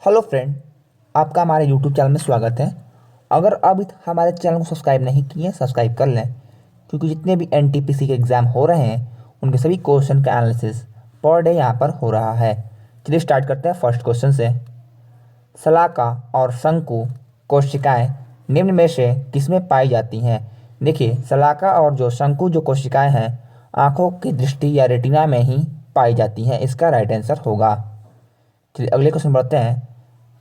Hello friend, आपका हमारे YouTube channel में स्वागत है। अगर अभी तक हमारे चैनल को सब्सक्राइब नहीं किए सब्सक्राइब कर लें, क्योंकि जितने भी एनटीपीसी के एग्ज़ाम हो रहे हैं उनके सभी क्वेश्चन का एनालिसिस पर डे यहाँ पर हो रहा है। चलिए स्टार्ट करते हैं फर्स्ट क्वेश्चन से। शलाका और शंकु कोशिकाएं निम्न में से किसमें पाई जाती हैं? देखिए, शलाका और जो शंकु जो कोशिकाएं हैं आंखों की दृष्टि या रेटिना में ही पाई जाती हैं। इसका राइट आंसर होगा। चलिए अगले क्वेश्चन बढ़ते हैं।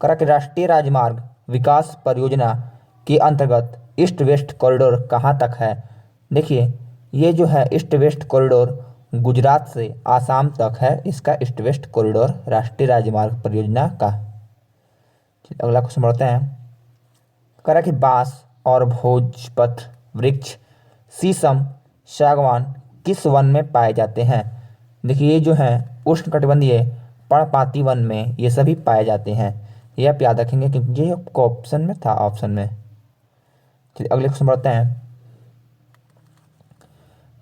करा कि राष्ट्रीय राजमार्ग विकास परियोजना के अंतर्गत ईस्ट वेस्ट कॉरिडोर कहाँ तक है? देखिए, ये जो है ईस्ट वेस्ट कॉरिडोर गुजरात से आसाम तक है। इसका ईस्ट वेस्ट कॉरिडोर राष्ट्रीय राजमार्ग परियोजना का। अगला क्वेश्चन बढ़ते हैं। करा कि बांस और भोजपत्र वृक्ष शीशम सागवान किस वन में पाए जाते हैं? देखिए, ये जो है उष्णकटिबंधीय पर्णपाती वन में ये सभी पाए जाते हैं। ये आप याद रखेंगे क्योंकि ये आपको ऑप्शन में था, ऑप्शन में। चलिए अगले क्वेश्चन बढ़ते हैं।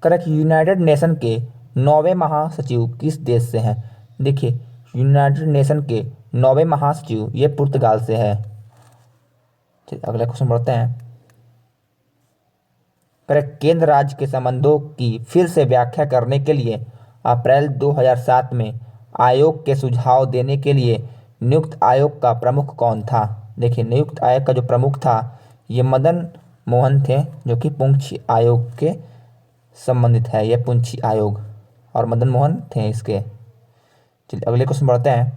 करेक्ट, यूनाइटेड नेशन के 9वें महासचिव किस देश से हैं? देखिए, यूनाइटेड नेशन के 9वें महासचिव ये पुर्तगाल से है। चलिए अगला क्वेश्चन बढ़ते हैं। करेक्ट, केंद्र राज्य के संबंधों की फिर से व्याख्या करने के लिए अप्रैल 2007 में आयोग के सुझाव देने के लिए नियुक्त आयोग का प्रमुख कौन था? देखिए, नियुक्त आयोग का जो प्रमुख था ये मदन मोहन थे, जो कि पुंछी आयोग के संबंधित है। ये पुंछी आयोग और मदन मोहन थे इसके। चलिए अगले क्वेश्चन बढ़ते हैं।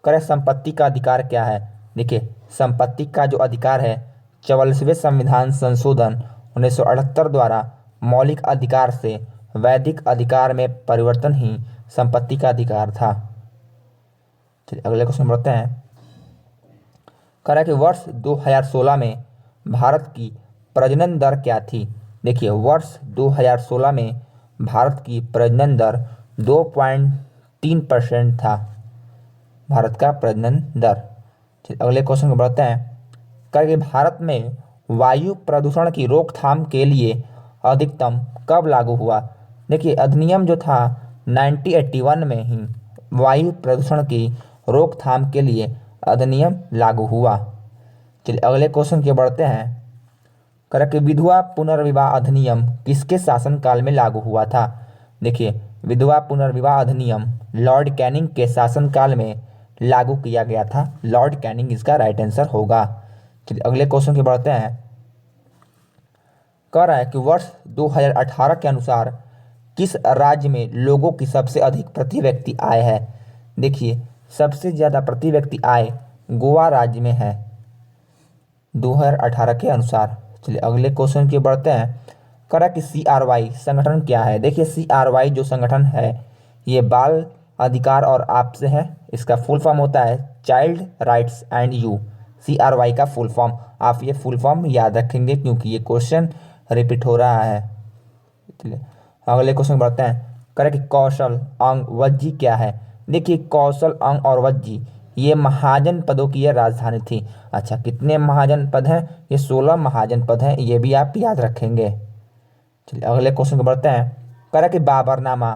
करेक्ट, संपत्ति का अधिकार क्या है? देखिए, संपत्ति का जो अधिकार है 44वें संविधान संशोधन 1978 द्वारा मौलिक अधिकार से वैधिक अधिकार में परिवर्तन ही संपत्ति का अधिकार था। चलिए अगले क्वेश्चन बढ़ते हैं। कह कि वर्ष 2016 में भारत की प्रजनन दर क्या थी? देखिए, वर्ष 2016 में भारत की प्रजनन दर 2.3% था, भारत का प्रजनन दर। अगले क्वेश्चन को बढ़ते हैं। करें भारत में वायु प्रदूषण की रोकथाम के लिए अधिकतम कब लागू हुआ? देखिए, अधिनियम जो था 1981 में ही वायु प्रदूषण की रोकथाम के लिए अधिनियम लागू हुआ। चलिए अगले क्वेश्चन के बढ़ते हैं। करें कि विधवा पुनर्विवाह अधिनियम किसके शासनकाल में लागू हुआ था? देखिए, विधवा पुनर्विवाह अधिनियम लॉर्ड कैनिंग के शासनकाल में लागू किया गया था। लॉर्ड कैनिंग इसका राइट आंसर होगा। चलिए अगले क्वेश्चन के बढ़ते हैं। कह रहा है कि वर्ष 2018 के अनुसार किस राज्य में लोगों की सबसे अधिक प्रति व्यक्ति आय है? देखिए, सबसे ज़्यादा प्रति व्यक्ति आय गोवा राज्य में है 2018 के अनुसार। चलिए अगले क्वेश्चन के बढ़ते हैं। करा कि CRY संगठन क्या है? देखिए, CRY जो संगठन है ये बाल अधिकार और आपसे है। इसका फुल फॉर्म होता है child rights and you. CRY का फुल फॉर्म, आप ये फुल फॉर्म याद रखेंगे क्योंकि ये क्वेश्चन रिपीट हो रहा है। चलिए अगले क्वेश्चन बढ़ते हैं। करें कि कौशल अंग वज्जी क्या है? देखिए, कौशल अंग और वज्जी ये महाजन पदों की यह राजधानी थी। अच्छा, कितने महाजन पद हैं? ये 16 महाजन पद हैं, ये भी आप याद रखेंगे। चलिए अगले क्वेश्चन को बढ़ते हैं। करें कि बाबरनामा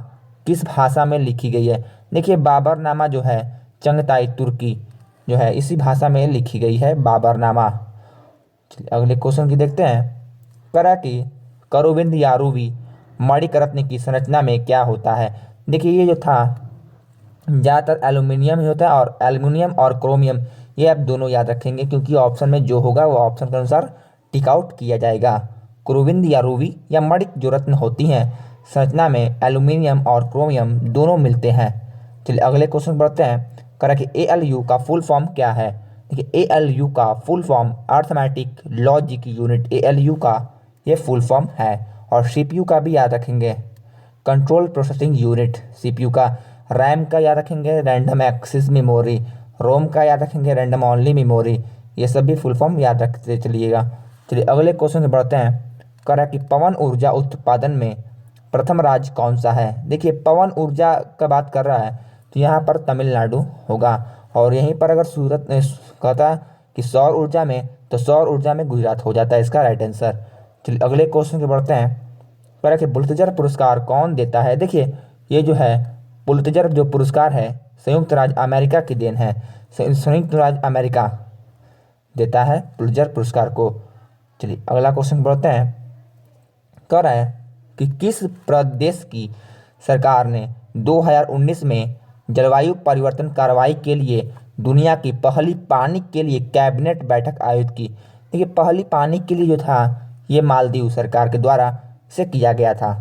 किस भाषा में लिखी गई है? देखिए, बाबरनामा जो है चंगताई तुर्की जो है इसी भाषा में लिखी गई है बाबरनामा। चलिए अगले क्वेश्चन की देखते हैं। करा कि करोविंद यारूवी मणिकरत्न की संरचना में क्या होता है? देखिए, ये जो था ज़्यादातर एल्यूमिनियम ही होता है, और एल्यूमिनियम और क्रोमियम ये आप दोनों याद रखेंगे क्योंकि ऑप्शन में जो होगा वो ऑप्शन के अनुसार टिक आउट किया जाएगा। क्रोविंद या रूबी या मणिक जो रत्न होती हैं संरचना में एल्यूमिनियम और क्रोमियम दोनों मिलते हैं। चलिए अगले क्वेश्चन बढ़ते हैं। करा कि ALU का फुल फॉर्म क्या है? देखिए, ALU का full form arithmetic logic unit ALU का ये फुल फॉर्म है। और CPU का भी याद रखेंगे, कंट्रोल प्रोसेसिंग यूनिट CPU का। रैम का याद रखेंगे रैंडम एक्सेस मेमोरी। रोम का याद रखेंगे रैंडम ओनली मेमोरी। ये सब भी फुल फॉर्म याद रखते चलिएगा। चलिए अगले क्वेश्चन से बढ़ते हैं। करा कि पवन ऊर्जा उत्पादन में प्रथम राज्य कौन सा है? देखिए, पवन ऊर्जा का बात कर रहा है तो यहाँ पर तमिलनाडु होगा। और यहीं पर अगर सूरत कहता कि सौर ऊर्जा में, तो सौर ऊर्जा में गुजरात हो जाता है इसका राइट आंसर। चलिए अगले क्वेश्चन के बढ़ते हैं। करा कि पुलित्जर पुरस्कार कौन देता है? देखिए, ये जो है पुलित्जर जो पुरस्कार है संयुक्त राज्य अमेरिका की देन है। संयुक्त राज्य अमेरिका देता है पुलित्जर पुरस्कार को। चलिए अगला क्वेश्चन बढ़ते हैं। कह रहा है कि किस प्रदेश की सरकार ने 2019 में जलवायु परिवर्तन कार्रवाई के लिए दुनिया की पहली पानी के लिए कैबिनेट बैठक आयोजित की। देखिए पहली पानी के लिए जो था ये मालदीव सरकार के द्वारा से किया गया था।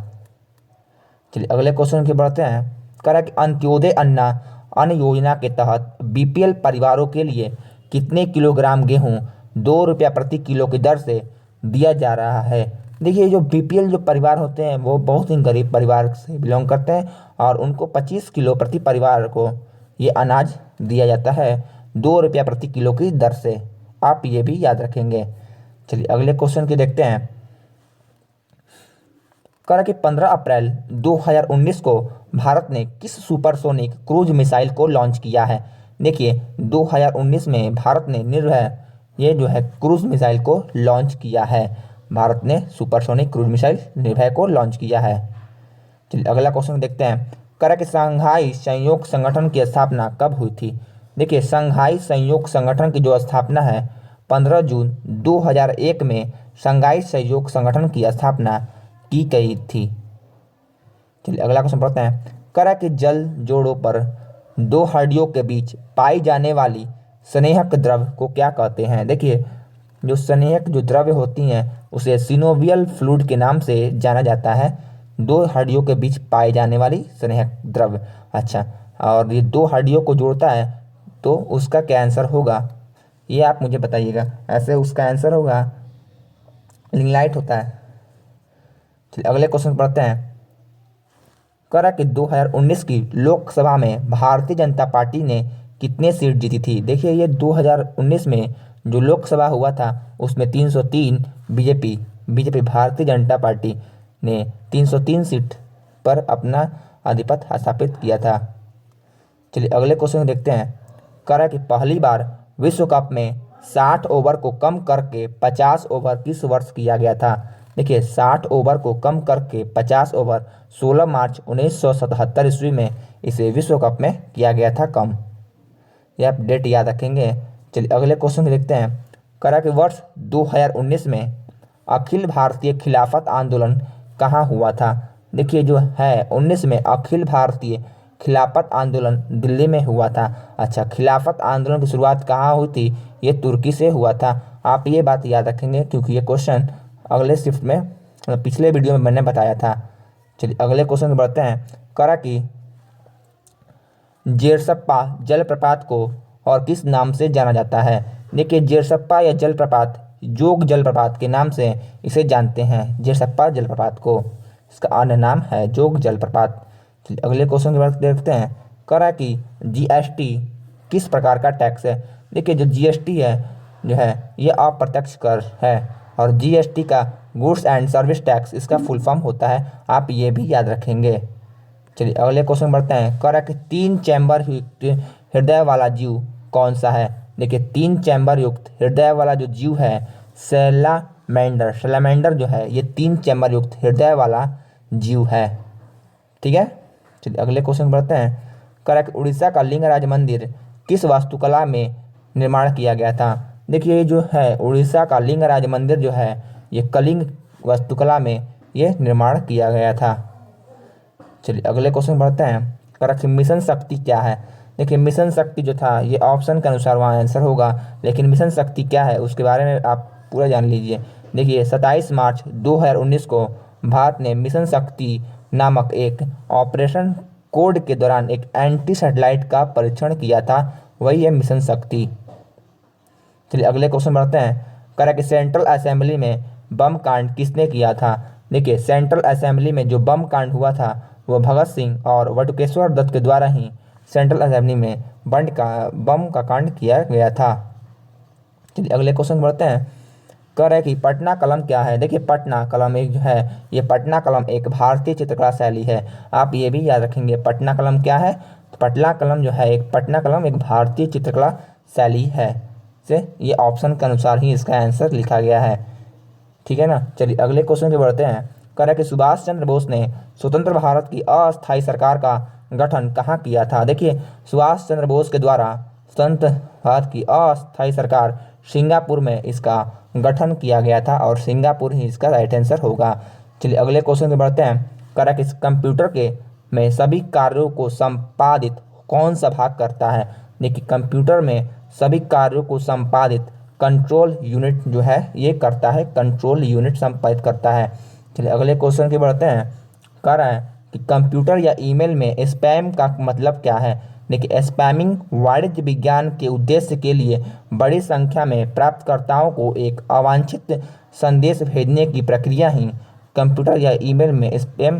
चलिए अगले क्वेश्चन की बढ़ते हैं। कह रहा है कि अंत्योदय अन्न योजना के तहत बीपीएल परिवारों के लिए कितने किलोग्राम गेहूं 2 रुपया प्रति किलो की दर से दिया जा रहा है। देखिए जो बीपीएल जो परिवार होते हैं वो बहुत ही गरीब परिवार से बिलोंग करते हैं और उनको 25 किलो प्रति परिवार को ये अनाज दिया जाता है 2 रुपया प्रति किलो की दर से। आप ये भी याद रखेंगे। चलिए अगले क्वेश्चन की देखते हैं। कह रहा कि 15 अप्रैल 2019 को भारत ने किस सुपरसोनिक क्रूज मिसाइल को लॉन्च किया है। देखिए 2019 में भारत ने निर्भय ये जो है क्रूज मिसाइल को लॉन्च किया है। भारत ने सुपरसोनिक क्रूज मिसाइल निर्भय को लॉन्च किया है। चलिए अगला क्वेश्चन देखते हैं। कह रहा कि शंघाई सहयोग संगठन की स्थापना कब हुई थी। देखिए शंघाई सहयोग संगठन की जो स्थापना है 15 जून 2001 में शंघाई सहयोग संगठन की स्थापना की गई थी। चलिए अगला क्वेश्चन पढ़ते हैं। कह रहा कि जल जोड़ों पर दो हड्डियों के बीच पाई जाने वाली स्नेहक द्रव को क्या कहते हैं। देखिए जो स्नेहक जो द्रव्य होती हैं उसे सिनोवियल फ्लूइड के नाम से जाना जाता है। दो हड्डियों के बीच पाई जाने वाली स्नेहक द्रव्य। अच्छा, और ये दो हड्डियों को जोड़ता है तो उसका क्या आंसर होगा ये आप मुझे बताइएगा। ऐसे उसका आंसर होगा लिग्नाइट होता है। चलिए अगले क्वेश्चन पढ़ते हैं। कह रहा कि 2019 की लोकसभा में भारतीय जनता पार्टी ने कितने सीट जीती थी। देखिए ये 2019 में जो लोकसभा हुआ था उसमें 303 बीजेपी भारतीय जनता पार्टी ने 303 सीट पर अपना आधिपत्य स्थापित किया था। चलिए अगले क्वेश्चन देखते हैं। कह रहा है कि पहली बार विश्व कप में 60 ओवर को कम करके 50 ओवर किस वर्ष किया गया था। देखिए 60 ओवर को कम करके 50 ओवर 16 मार्च 1977 ईस्वी में इसे विश्व कप में किया गया था कम। ये आप डेट याद रखेंगे। चलिए अगले क्वेश्चन देखते हैं। कह रहा कि वर्ष 2019 में अखिल भारतीय खिलाफत आंदोलन कहाँ हुआ था। देखिए जो है 19 में अखिल भारतीय खिलाफत आंदोलन दिल्ली में हुआ था। अच्छा, खिलाफत आंदोलन की शुरुआत कहाँ हुई थी, ये तुर्की से हुआ था। आप ये बात याद रखेंगे क्योंकि ये क्वेश्चन अगले शिफ्ट में पिछले वीडियो में मैंने बताया था। चलिए अगले क्वेश्चन बढ़ते हैं। कह रहा कि जेरसप्पा जलप्रपात को और किस नाम से जाना जाता है। देखिए जेरसप्पा या जलप्रपात जोग जलप्रपात के नाम से इसे जानते हैं। जेरसप्पा जलप्रपात को इसका अन्य नाम है जोग जलप्रपात। चलिए अगले क्वेश्चन की बात देखते हैं। कह रहा है कि जीएसटी किस प्रकार का टैक्स है। देखिए जो जीएसटी है जो है ये अप्रत्यक्ष कर है और जीएसटी का गुड्स एंड सर्विस टैक्स इसका फुल फॉर्म होता है। आप ये भी याद रखेंगे। चलिए अगले क्वेश्चन बढ़ते हैं। कह रहा है कि 3 चैम्बर युक्त हृदय वाला जीव कौन सा है। देखिए 3 चैम्बर युक्त हृदय वाला जो जीव है सैलामेंडर जो है ये 3 चैम्बर युक्त हृदय वाला जीव है। ठीक है। चलिए अगले क्वेश्चन बढ़ते हैं। कह रहा है कि उड़ीसा का लिंगराज मंदिर किस वास्तुकला में निर्माण किया गया था। देखिए ये जो है उड़ीसा का लिंगराज मंदिर जो है ये कलिंग वास्तुकला में ये निर्माण किया गया था। चलिए अगले क्वेश्चन बढ़ते हैं। कह रहा है कि मिशन शक्ति क्या है। देखिए मिशन शक्ति जो था ये ऑप्शन के अनुसार वहाँ आंसर होगा, लेकिन मिशन शक्ति क्या है उसके बारे में आप पूरा जान लीजिए। देखिए 27 मार्च 2019 को भारत ने मिशन शक्ति नामक एक ऑपरेशन कोड के दौरान एक एंटी सैटेलाइट का परीक्षण किया था, वही है मिशन शक्ति। चलिए अगले क्वेश्चन बढ़ते हैं। कह रहा है कि सेंट्रल असेंबली में बम कांड किसने किया था। देखिए सेंट्रल असेंबली में जो बम कांड हुआ था वो भगत सिंह और बटुकेश्वर दत्त के द्वारा ही सेंट्रल असेंबली में बम का कांड किया गया था। चलिए अगले क्वेश्चन बढ़ते हैं। कह रहा है कि पटना कलम क्या है। देखिए पटना कलम एक जो है ये पटना कलम एक भारतीय चित्रकला शैली है। आप ये भी याद रखेंगे पटना कलम क्या है। तो पटना कलम जो है पटना कलम एक भारतीय चित्रकला शैली है। से ये ऑप्शन के अनुसार ही इसका आंसर लिखा गया है। ठीक है ना। चलिए अगले क्वेश्चन पे बढ़ते हैं। कह रहा है कि सुभाष चंद्र बोस ने स्वतंत्र भारत की अस्थायी सरकार का गठन कहाँ किया था? देखिए सुभाष चंद्र बोस के द्वारा संयुक्त भारत की अस्थायी सरकार सिंगापुर में इसका गठन किया गया था और सिंगापुर ही इसका राइट आंसर होगा। चलिए अगले क्वेश्चन पे बढ़ते हैं। करा कि कंप्यूटर के में सभी कार्यों को संपादित कौन सा भाग करता है? देखिए कंप्यूटर में सभी कार्यों को संपादित कंट्रोल यूनिट जो है ये करता है, कंट्रोल यूनिट संपादित करता है। चलिए अगले क्वेश्चन की बढ़ते हैं। कह रहा है कि कंप्यूटर या ईमेल में स्पैम का मतलब क्या है? देखिए स्पैमिंग वाणिज्य विज्ञान के उद्देश्य के लिए बड़ी संख्या में प्राप्तकर्ताओं को एक अवांछित संदेश भेजने की प्रक्रिया ही कंप्यूटर या ईमेल में स्पैम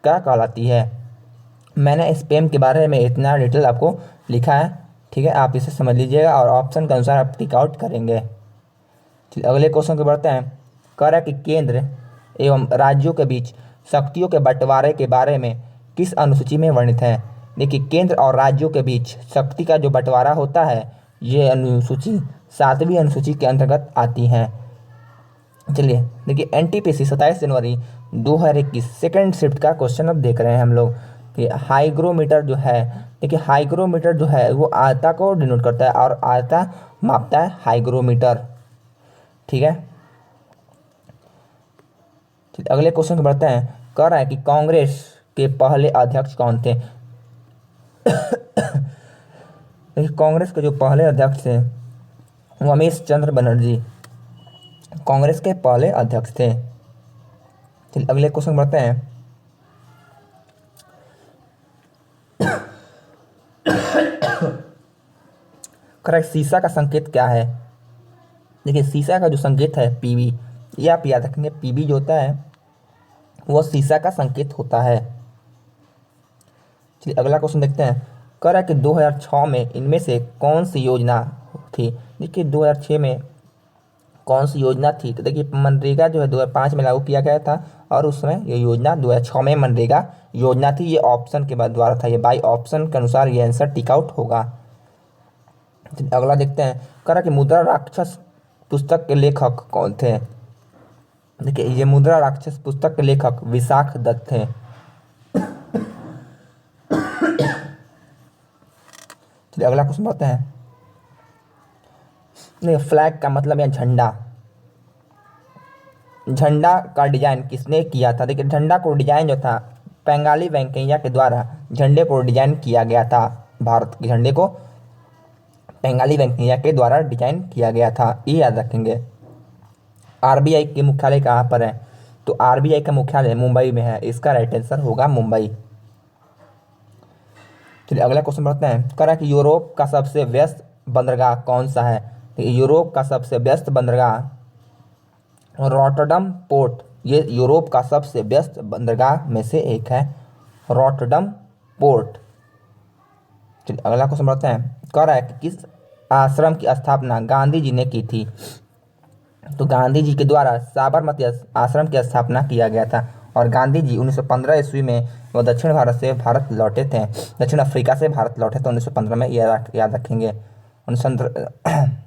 क्या कहलाती है। मैंने स्पैम के बारे में इतना डिटेल आपको लिखा है, ठीक है, आप इसे समझ लीजिएगा और ऑप्शन के अनुसार आप टिक आउट करेंगे। चलिए अगले क्वेश्चन पे बढ़ते हैं। कह रहा है कि केंद्र एवं राज्यों के बीच शक्तियों के बंटवारे के बारे में किस अनुसूची में वर्णित है? देखिए केंद्र और राज्यों के बीच शक्ति का जो बंटवारा होता है ये अनुसूची 7वीं अनुसूची के अंतर्गत आती है। चलिए देखिए एनटीपीसी 27 जनवरी 2021 सेकेंड शिफ्ट का क्वेश्चन अब देख रहे हैं हम लोग कि हाइग्रोमीटर जो है, देखिए हाइग्रोमीटर जो है वो आर्द्रता को डिनोट करता है और आर्द्रता मापता है हाइग्रोमीटर, ठीक है। अगले क्वेश्चन को बढ़ते हैं। कह रहा है कि कांग्रेस के पहले अध्यक्ष कौन थे? देखिए कांग्रेस के जो पहले अध्यक्ष थे वो रमेश चंद्र बनर्जी कांग्रेस के पहले अध्यक्ष थे। चलिए अगले क्वेश्चन बढ़ते हैं। करेक्ट, शीशा का संकेत क्या है? देखिए शीशा का जो संकेत है पीवी, ये आप याद रखेंगे, पीवी जो होता है वो शीशा का संकेत होता है। चलिए अगला क्वेश्चन देखते हैं। कह रहा है कि 2006 में इनमें से कौन सी योजना थी? देखिए 2006 में कौन सी योजना थी? तो देखिए मनरेगा जो है 2005 में लागू किया गया था और उस समय ये योजना 2006 में मनरेगा योजना थी। ये ऑप्शन के बाद द्वारा था, ये बाई ऑप्शन के अनुसार ये आंसर टिक आउट होगा। अगला देखते हैं। कह रहा कि मुद्रा राक्षस पुस्तक के लेखक कौन थे? देखिए ये मुद्रा राक्षस पुस्तक के लेखक विशाख दत्त थे। चलिए अगला क्वेश्चन बढ़ते हैं। नहीं, फ्लैग का मतलब है झंडा। झंडा का डिजाइन किसने किया था? देखिए झंडा को डिजाइन जो था बंगाली वेंकैया के द्वारा झंडे को डिजाइन किया गया था। भारत के झंडे को बंगाली वेंकैया के द्वारा डिजाइन किया गया था, ये याद रखेंगे। आरबीआई के मुख्यालय कहाँ पर है? तो आरबीआई का मुख्यालय मुंबई में है, इसका राइट आंसर होगा मुंबई। चलिए अगला क्वेश्चन बढ़ते हैं। कह रहा है कि यूरोप का सबसे व्यस्त बंदरगाह कौन सा है? यूरोप का सबसे व्यस्त बंदरगाह रॉटरडम पोर्ट, ये यूरोप का सबसे व्यस्त बंदरगाह में से एक है, रॉटरडम पोर्ट। चलिए अगला क्वेश्चन बढ़ते हैं। कह रहा है कि किस आश्रम की स्थापना गांधी जी ने की थी? तो गांधी जी के द्वारा साबरमती आश्रम की स्थापना किया गया था और गांधी जी 1915 ईस्वी में वो दक्षिण भारत से भारत लौटे थे, दक्षिण अफ्रीका से भारत लौटे थे 1915 में, याद रखेंगे 1915।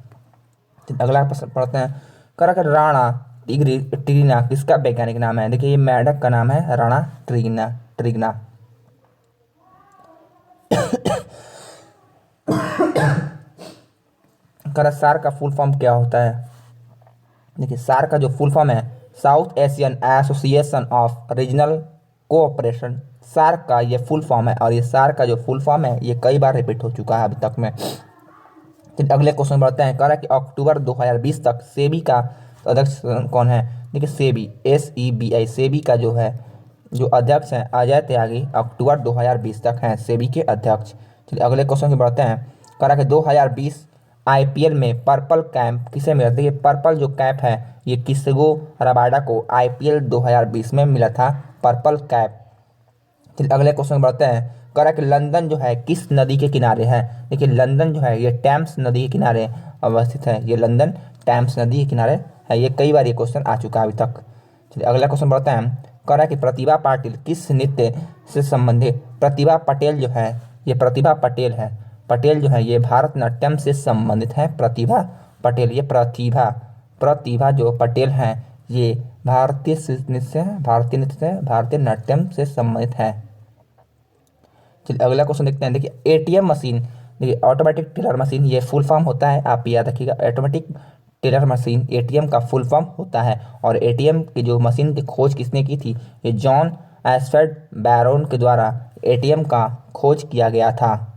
अगला प्रश्न पढ़ते हैं। कह रहा राणा ट्रिगिना किसका वैज्ञानिक नाम है? देखिए ये मेंढक का नाम है राणा ट्रिगिना। कह सार का फुल फॉर्म क्या होता है? देखिए सार का जो फुल फॉर्म है south Asian association of regional cooperation, सार का ये फुल फॉर्म है और ये सार का जो फुल फॉर्म है ये कई बार रिपीट हो चुका है अभी तक में। अगले क्वेश्चन बढ़ते हैं। कह रहा है कि अक्टूबर 2020 तक सेबी का अध्यक्ष कौन है? देखिए सेबी SEBI सेबी का जो है जो अध्यक्ष हैं अजय त्यागी अक्टूबर 2020 तक हैं सेबी के अध्यक्ष। चलिए अगले क्वेश्चन की बढ़ते हैं। कह रहा है कि 2020 IPL में पर्पल कैप किसे मिला? देखिए पर्पल जो कैप है ये किसगो रबाडा को IPL 2020 में मिला था, पर्पल कैप। चलिए अगले क्वेश्चन बढ़ते हैं। कह रहा है कि लंदन जो है किस नदी के किनारे है? देखिए लंदन जो है ये टेम्स नदी के किनारे अवस्थित है, ये लंदन टेम्स नदी के किनारे है, ये कई बार ये क्वेश्चन आ चुका है अभी तक। चलिए अगला क्वेश्चन बढ़ते हैं। कह रहा है कि प्रतिभा पाटिल किस नृत्य से संबंधित? प्रतिभा पटेल जो है ये प्रतिभा पटेल है, पटेल जो है ये भारतनाट्यम से संबंधित है, प्रतिभा पटेल। ये प्रतिभा जो पटेल हैं ये भारतीय नृत्य से भारतीय नाट्यम से संबंधित है। चलिए अगला क्वेश्चन देखते हैं। देखिए एटीएम मशीन, देखिए ऑटोमेटिक टेलर मशीन, ये फुल फॉर्म होता है, आप याद रखिएगा। ऑटोमेटिक टेलर मशीन एटीएम का फुल फॉर्म होता है। और एटीएम की जो मशीन की खोज किसने की थी? ये जॉन एस्फर्ड बैरोन के द्वारा एटीएम का खोज किया गया था।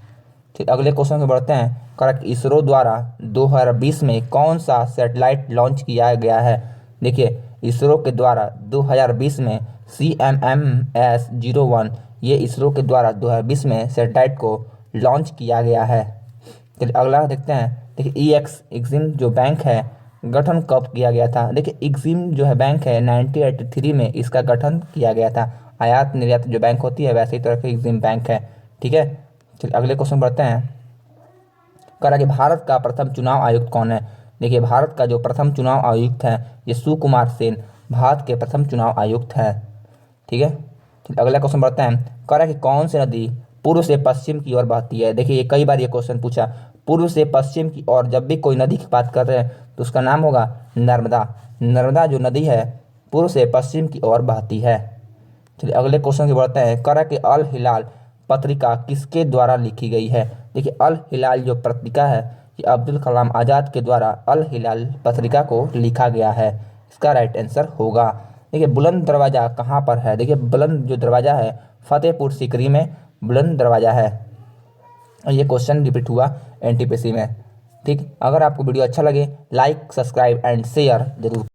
ठीक, अगले क्वेश्चन में बढ़ते हैं। करेक्ट, इसरो द्वारा 2020 में कौन सा सैटेलाइट लॉन्च किया गया है? देखिए इसरो के द्वारा 2020 में CMMS-01, ये इसरो के द्वारा 2020 में सैटेलाइट को लॉन्च किया गया है। चलिए अगला देखते हैं। देखिए एग्जिम जो बैंक है गठन कब किया गया था? देखिए एग्जिम जो है बैंक है 1983 में इसका गठन किया गया था। आयात निर्यात जो बैंक होती है वैसे ही तरह के एग्जिम बैंक है। ठीक है, चलिए अगले क्वेश्चन बढ़ते हैं। करा कि भारत का प्रथम चुनाव आयुक्त कौन है? देखिए भारत का जो प्रथम चुनाव आयुक्त है ये सुकुमार सेन भारत के प्रथम चुनाव आयुक्त है। ठीक है, चलिए अगला क्वेश्चन बढ़ते हैं। करा कि कौन सी नदी पूर्व से पश्चिम की ओर बहती है? देखिए ये कई बार ये क्वेश्चन पूछा, पूर्व से पश्चिम की ओर जब भी कोई नदी की बात कर रहे हैं तो उसका नाम होगा नर्मदा। नर्मदा जो नदी है पूर्व से पश्चिम की ओर बहती है। चलिए अगले क्वेश्चन की बढ़ते हैं। करा कि अल हिलाल पत्रिका किसके द्वारा लिखी गई है? देखिए अल हिलाल जो पत्रिका है ये अब्दुल कलाम आज़ाद के द्वारा अल हिलाल पत्रिका को लिखा गया है। इसका राइट आंसर होगा। देखिए बुलंद दरवाज़ा कहाँ पर है? देखिए बुलंद जो दरवाज़ा है फतेहपुर सीकरी में बुलंद दरवाज़ा है। ये क्वेश्चन रिपीट हुआ एनटीपीसी में। ठीक, अगर आपको वीडियो अच्छा लगे लाइक सब्सक्राइब एंड शेयर जरूर।